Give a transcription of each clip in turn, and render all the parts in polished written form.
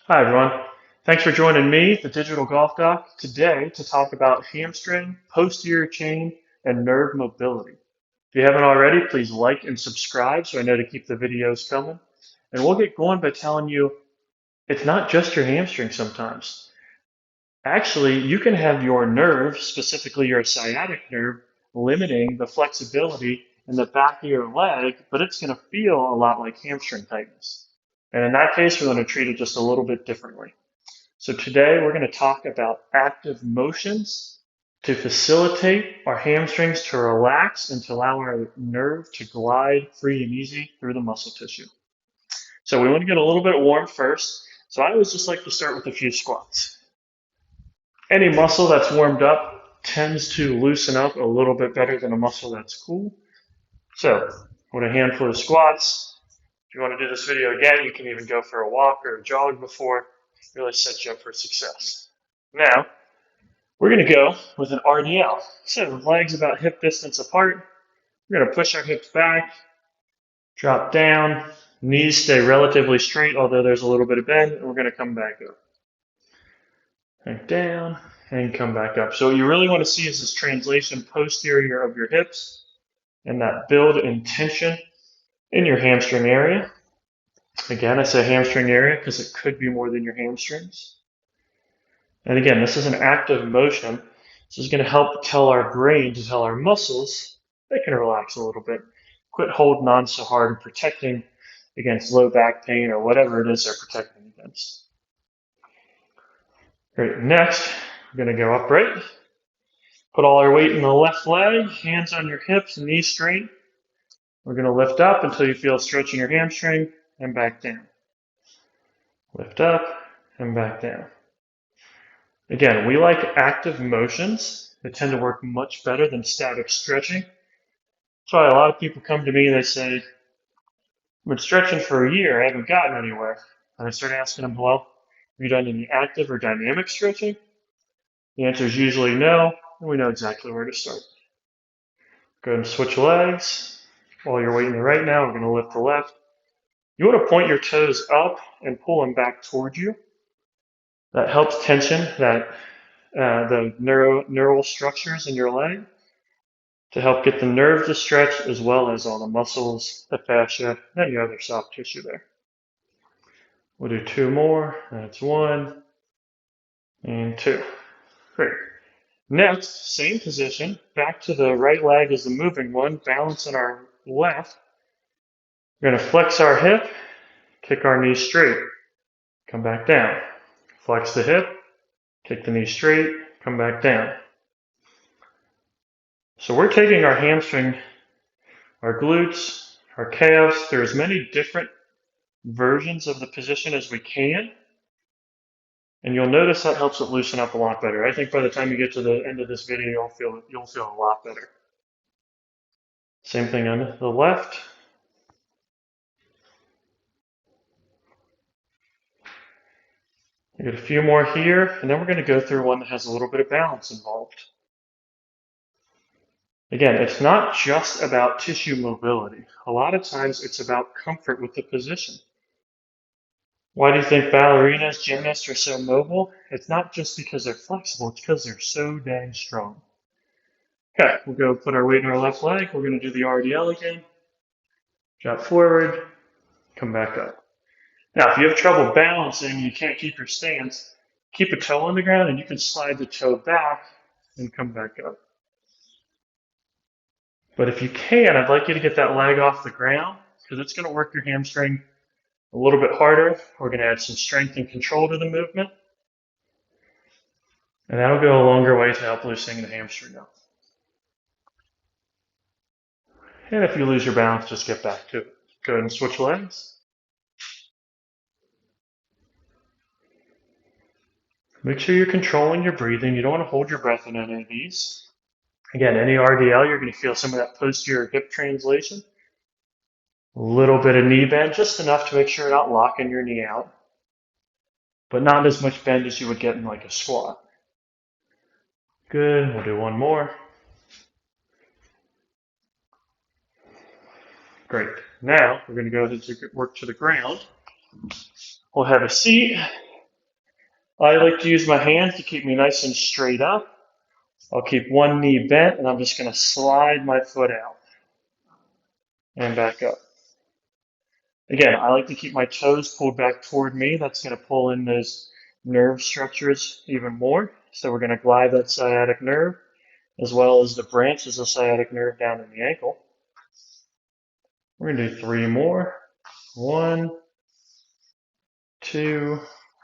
Hi everyone. Thanks for joining me, the Digital Golf Doc, today to talk about hamstring, posterior chain, and nerve mobility. If you haven't already, please like and subscribe so I know to keep the videos coming. And we'll get going by telling you it's not just your hamstring sometimes. Actually, you can have your nerve, specifically your sciatic nerve, limiting the flexibility in the back of your leg, but it's going to feel a lot like hamstring tightness. And in that case, we're going to treat it just a little bit differently. So today we're going to talk about active motions to facilitate our hamstrings to relax and to allow our nerve to glide free and easy through the muscle tissue. So we want to get a little bit warm first. So I always just like to start with a few squats. Any muscle that's warmed up tends to loosen up a little bit better than a muscle that's cool. So with a handful of squats, if you want to do this video again, you can even go for a walk or a jog before. Really set you up for success. Now, we're going to go with an RDL. So legs about hip distance apart. We're going to push our hips back, drop down, knees stay relatively straight, although there's a little bit of bend, and we're going to come back up. Back down, and come back up. So what you really want to see is this translation posterior of your hips and that build in tension in your hamstring area. Again, I say hamstring area because it could be more than your hamstrings. And again, this is an active motion. This is going to help tell our brain to tell our muscles they can relax a little bit. Quit holding on so hard and protecting against low back pain or whatever it is they're protecting against. Great. Next, we're going to go upright. Put all our weight in the left leg, hands on your hips, knees straight. We're going to lift up until you feel stretching your hamstring and back down. Lift up and back down. Again, we like active motions. They tend to work much better than static stretching. That's why a lot of people come to me and they say, I've been stretching for a year, I haven't gotten anywhere. And I start asking them, well, have you done any active or dynamic stretching? The answer is usually no, and we know exactly where to start. Go ahead and switch legs. While you're weighting the right now, we're going to lift the left. You want to point your toes up and pull them back towards you. That helps tension the neural structures in your leg to help get the nerve to stretch as well as all the muscles, the fascia, and any other soft tissue there. We'll do two more. That's one and two. Great. Next, same position. Back to the right leg is the moving one. Balance on our left. We're going to flex our hip, kick our knee straight, come back down. Flex the hip, kick the knee straight, come back down. So we're taking our hamstring, our glutes, our calves through as many different versions of the position as we can. And you'll notice that helps it loosen up a lot better. I think by the time you get to the end of this video, you'll feel a lot better. Same thing on the left. We get a few more here, and then we're going to go through one that has a little bit of balance involved. Again, it's not just about tissue mobility. A lot of times it's about comfort with the position. Why do you think ballerinas, gymnasts are so mobile? It's not just because they're flexible, it's because they're so dang strong. Okay, we'll go put our weight in our left leg. We're going to do the RDL again. Drop forward, come back up. Now, if you have trouble balancing, you can't keep your stance, keep a toe on the ground and you can slide the toe back and come back up. But if you can, I'd like you to get that leg off the ground because it's going to work your hamstring a little bit harder. We're going to add some strength and control to the movement. And that'll go a longer way to help loosening the hamstring up. And if you lose your balance, just get back to it. Go ahead and switch legs. Make sure you're controlling your breathing. You don't want to hold your breath in any of these. Again, any RDL, you're going to feel some of that posterior hip translation. A little bit of knee bend, just enough to make sure you're not locking your knee out. But not as much bend as you would get in like a squat. Good. We'll do one more. Great. Now we're going to go ahead and work to the ground. We'll have a seat. I like to use my hands to keep me nice and straight up. I'll keep one knee bent and I'm just going to slide my foot out and back up. Again, I like to keep my toes pulled back toward me. That's going to pull in those nerve structures even more. So we're going to glide that sciatic nerve as well as the branches of sciatic nerve down in the ankle. We're going to do 3 more. 1, 2,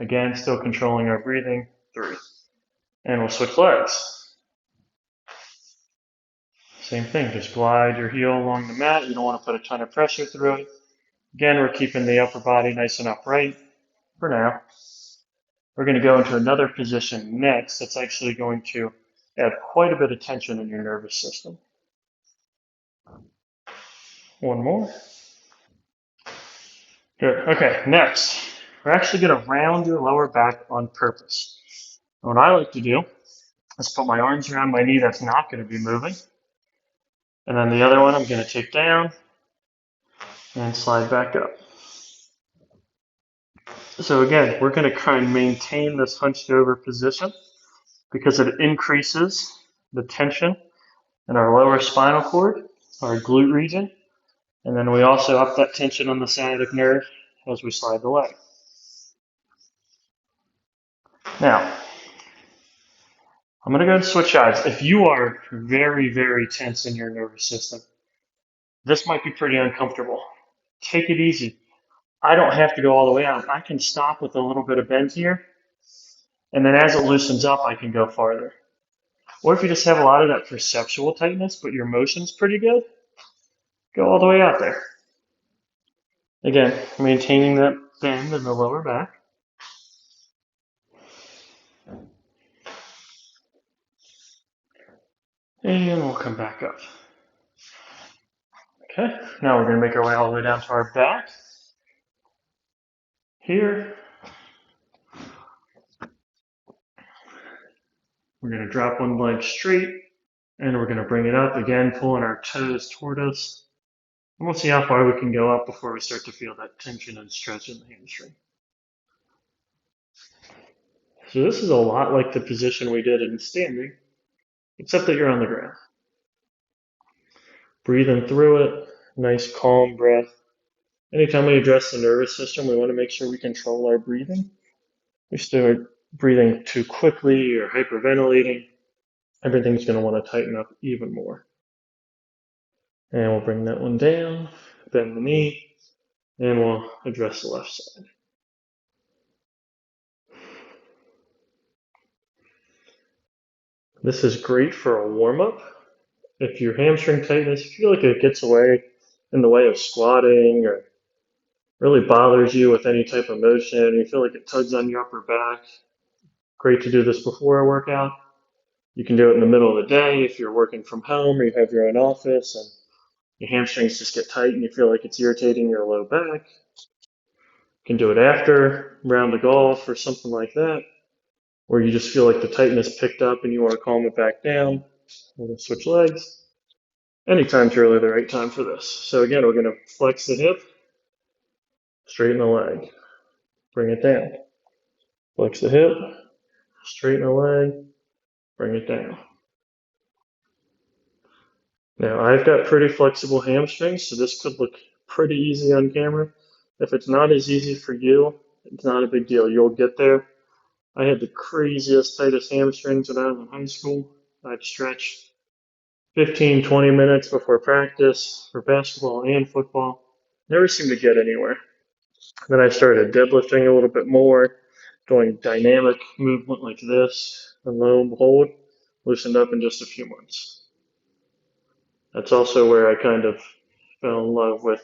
again, still controlling our breathing. 3. And we'll switch legs. Same thing, just glide your heel along the mat. You don't want to put a ton of pressure through it. Again, we're keeping the upper body nice and upright for now. We're going to go into another position next that's actually going to add quite a bit of tension in your nervous system. 1 more. Good. Okay, next, we're actually going to round your lower back on purpose. What I like to do is put my arms around my knee that's not going to be moving. And then the other one I'm going to take down and slide back up. So again, we're going to try and maintain this hunched over position because it increases the tension in our lower spinal cord, our glute region, and then we also up that tension on the sciatic nerve as we slide the leg. Now, I'm going to go and switch sides. If you are very, very tense in your nervous system, this might be pretty uncomfortable. Take it easy. I don't have to go all the way out. I can stop with a little bit of bend here, and then as it loosens up, I can go farther. Or if you just have a lot of that perceptual tightness, but your motion's pretty good, go all the way out there. Again, maintaining that bend in the lower back. And we'll come back up. Okay, now we're going to make our way all the way down to our back. Here, we're going to drop one leg straight, and we're going to bring it up, again, pulling our toes toward us. And we'll see how far we can go up before we start to feel that tension and stretch in the hamstring. So this is a lot like the position we did in standing, except that you're on the ground. Breathing through it, nice calm breath. Anytime we address the nervous system, we want to make sure we control our breathing. We start breathing too quickly or hyperventilating, everything's going to want to tighten up even more. And we'll bring that one down, bend the knee, and we'll address the left side. This is great for a warm-up. If your hamstring tightness, if you feel like it gets in the way of squatting or really bothers you with any type of motion, you feel like it tugs on your upper back, great to do this before a workout. You can do it in the middle of the day if you're working from home or you have your own office and your hamstrings just get tight and you feel like it's irritating your low back. You can do it after, round the golf or something like that, where you just feel like the tightness picked up and you want to calm it back down. We're going to switch legs. Anytime's really the right time for this. So again, we're going to flex the hip, straighten the leg, bring it down. Flex the hip, straighten the leg, bring it down. Now, I've got pretty flexible hamstrings, so this could look pretty easy on camera. If it's not as easy for you, it's not a big deal. You'll get there. I had the craziest, tightest hamstrings when I was in high school. I'd stretch 15, 20 minutes before practice for basketball and football. Never seemed to get anywhere. Then I started deadlifting a little bit more, doing dynamic movement like this, and lo and behold, loosened up in just a few months. That's also where I kind of fell in love with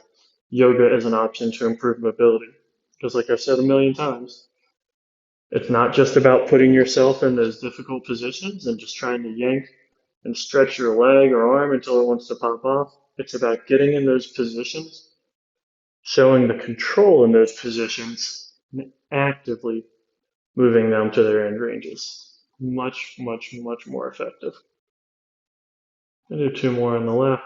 yoga as an option to improve mobility. Because, like I've said a million times, it's not just about putting yourself in those difficult positions and just trying to yank and stretch your leg or arm until it wants to pop off. It's about getting in those positions, showing the control in those positions, and actively moving them to their end ranges. Much, much, much more effective. I'll do 2 more on the left.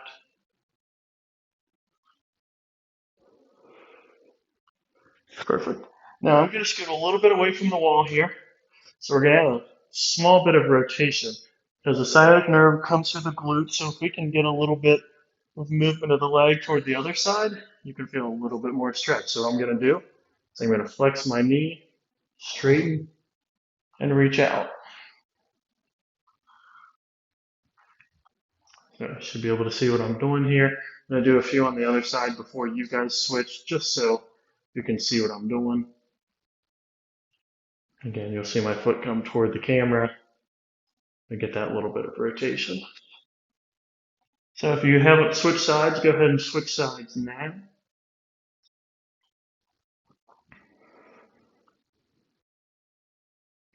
Perfect. Now I'm going to scoot a little bit away from the wall here. So we're going to have a small bit of rotation because the sciatic nerve comes through the glute. So if we can get a little bit of movement of the leg toward the other side, you can feel a little bit more stretch. So what I'm going to do is I'm going to flex my knee, straighten, and reach out. So I should be able to see what I'm doing here. I'm going to do a few on the other side before you guys switch, just so you can see what I'm doing. Again, you'll see my foot come toward the camera and get that little bit of rotation. So if you haven't switched sides, go ahead and switch sides now.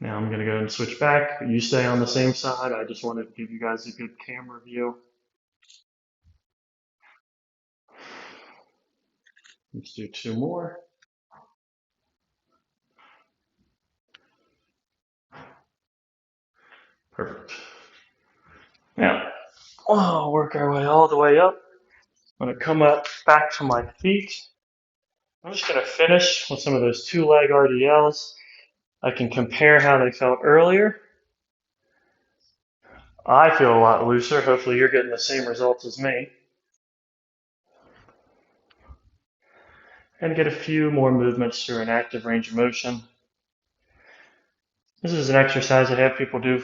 Now I'm going to go and switch back. You stay on the same side. I just wanted to give you guys a good camera view. Let's do two more. Perfect. Now, work our way all the way up. I'm going to come up back to my feet. I'm just going to finish with some of those two leg RDLs. I can compare how they felt earlier. I feel a lot looser. Hopefully you're getting the same results as me. And get a few more movements through an active range of motion. This is an exercise I have people do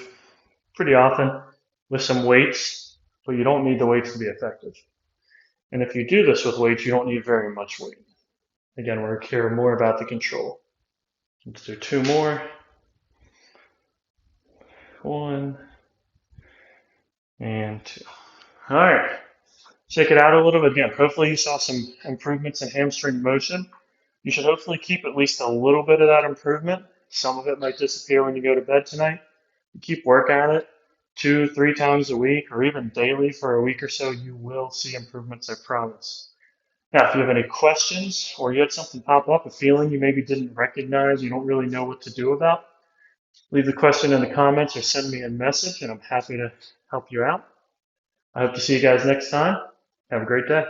pretty often with some weights, but you don't need the weights to be effective. And if you do this with weights, you don't need very much weight. Again, we're going to care more about the control. Let's do two more. One and two. All right. Shake it out a little bit. Again, hopefully you saw some improvements in hamstring motion. You should hopefully keep at least a little bit of that improvement. Some of it might disappear when you go to bed tonight. You keep working on it 2-3 times a week or even daily for a week or so, you will see improvements, I promise. Now, if you have any questions or you had something pop up, a feeling you maybe didn't recognize, you don't really know what to do about, leave the question in the comments or send me a message and I'm happy to help you out. I hope to see you guys next time. Have a great day.